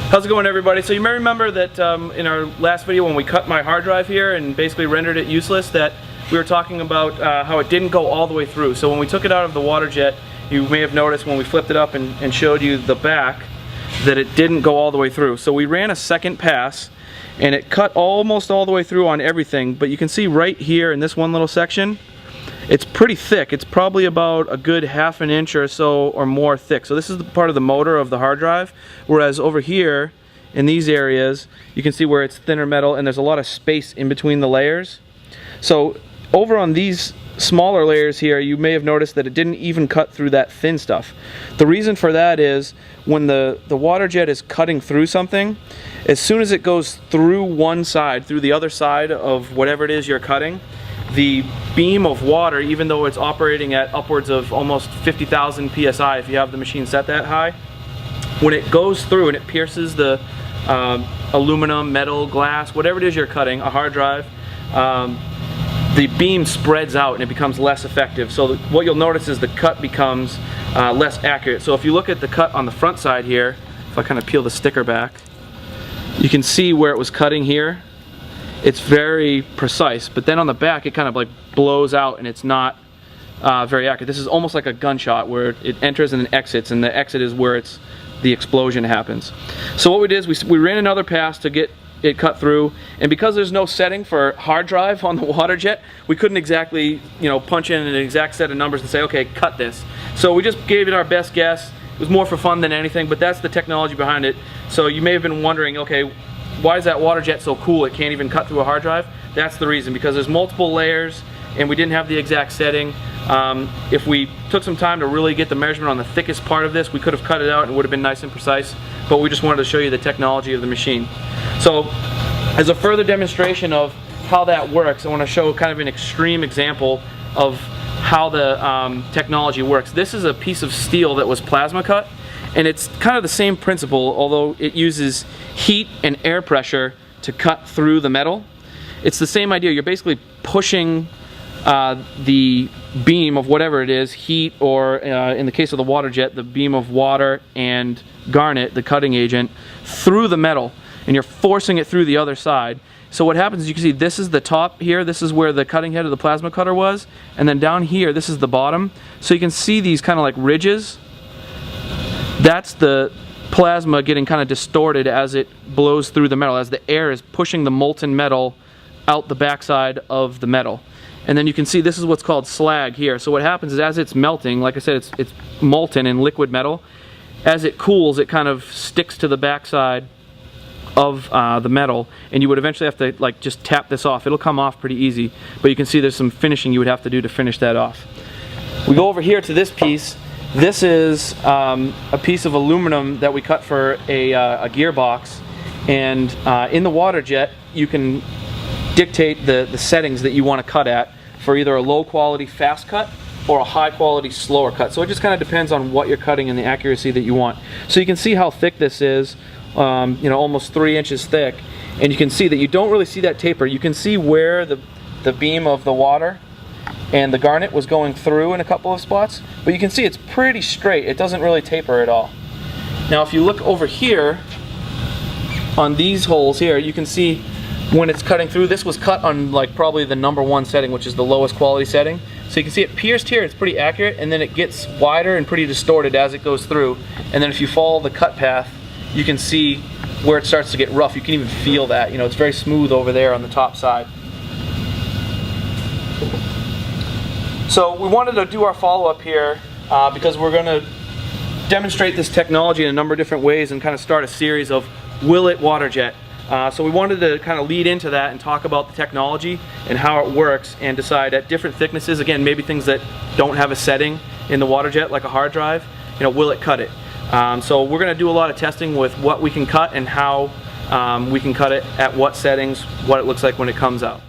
How's it going, everybody? So you may remember that in our last video when we cut my hard drive here and basically rendered it useless, that we were talking about how it didn't go all the way through. So when we took it out of the water jet, you may have noticed when we flipped it up and showed you the back that it didn't go all the way through. So we ran a second pass and it cut almost all the way through on everything, but you can see right here in this one little section, it's pretty thick. It's probably about a good ½ an inch or so or more thick. So this is the part of the motor of the hard drive, whereas over here in these areas you can see where it's thinner metal and there's a lot of space in between the layers. So over on these smaller layers here, you may have noticed that it didn't even cut through that thin stuff. The reason for that is when the water jet is cutting through something, as soon as it goes through one side, through the other side of whatever it is you're cutting, the beam of water, even though it's operating at upwards of almost 50,000 psi if you have the machine set that high, when it goes through and it pierces the aluminum, metal, glass, whatever it is you're cutting, a hard drive, the beam spreads out and it becomes less effective. So what you'll notice is the cut becomes less accurate. So if you look at the cut on the front side here, if I kind of peel the sticker back, you can see where it was cutting here. It's very precise, but then on the back it kind of like blows out and it's not very accurate. This is almost like a gunshot where it enters and then exits, and the exit is where the explosion happens. So what we did is we ran another pass to get it cut through, and because there's no setting for hard drive on the water jet, we couldn't exactly, you know, punch in an exact set of numbers and say, okay, cut this. So we just gave it our best guess. It was more for fun than anything, but that's the technology behind it. So you may have been wondering, okay, why is that water jet so cool it can't even cut through a hard drive? That's the reason, because there's multiple layers and we didn't have the exact setting. If we took some time to really get the measurement on the thickest part of this, we could have cut it out and it would have been nice and precise, but we just wanted to show you the technology of the machine. So as a further demonstration of how that works, I want to show kind of an extreme example of how the technology works. This is a piece of steel that was plasma cut, and it's kind of the same principle, although it uses heat and air pressure to cut through the metal. It's the same idea. You're basically pushing the beam of whatever it is, heat, or in the case of the water jet, the beam of water and garnet, the cutting agent, through the metal, and you're forcing it through the other side. So what happens is, you can see this is the top here, this is where the cutting head of the plasma cutter was, and then down here this is the bottom. So you can see these kind of like ridges. That's the plasma getting kind of distorted as it blows through the metal, as the air is pushing the molten metal out the backside of the metal. And then you can see this is what's called slag here. So what happens is, as it's melting, like I said, it's molten in liquid metal. As it cools, it kind of sticks to the backside of the metal, and you would eventually have to like just tap this off. It'll come off pretty easy, but you can see there's some finishing you would have to do to finish that off. We go over here to this piece. This is a piece of aluminum that we cut for a gearbox, and in the water jet you can dictate the settings that you want to cut at for either a low quality fast cut or a high quality slower cut. So it just kind of depends on what you're cutting and the accuracy that you want. So you can see how thick this is, you know, almost 3 inches thick, and you can see that you don't really see that taper. You can see where the beam of the water and the garnet was going through in a couple of spots, but you can see it's pretty straight. It doesn't really taper at all. Now if you look over here on these holes here, you can see when it's cutting through, this was cut on like probably the #1 setting, which is the lowest quality setting. So you can see it pierced here, it's pretty accurate, and then it gets wider and pretty distorted as it goes through. And then if you follow the cut path, you can see where it starts to get rough. You can even feel that. You know, it's very smooth over there on the top side. So we wanted to do our follow-up here because we're going to demonstrate this technology in a number of different ways and kind of start a series of Will It Water Jet. So we wanted to kind of lead into that and talk about the technology and how it works, and decide at different thicknesses, again, maybe things that don't have a setting in the water jet like a hard drive, you know, will it cut it? So we're going to do a lot of testing with what we can cut and how we can cut it at what settings, what it looks like when it comes out.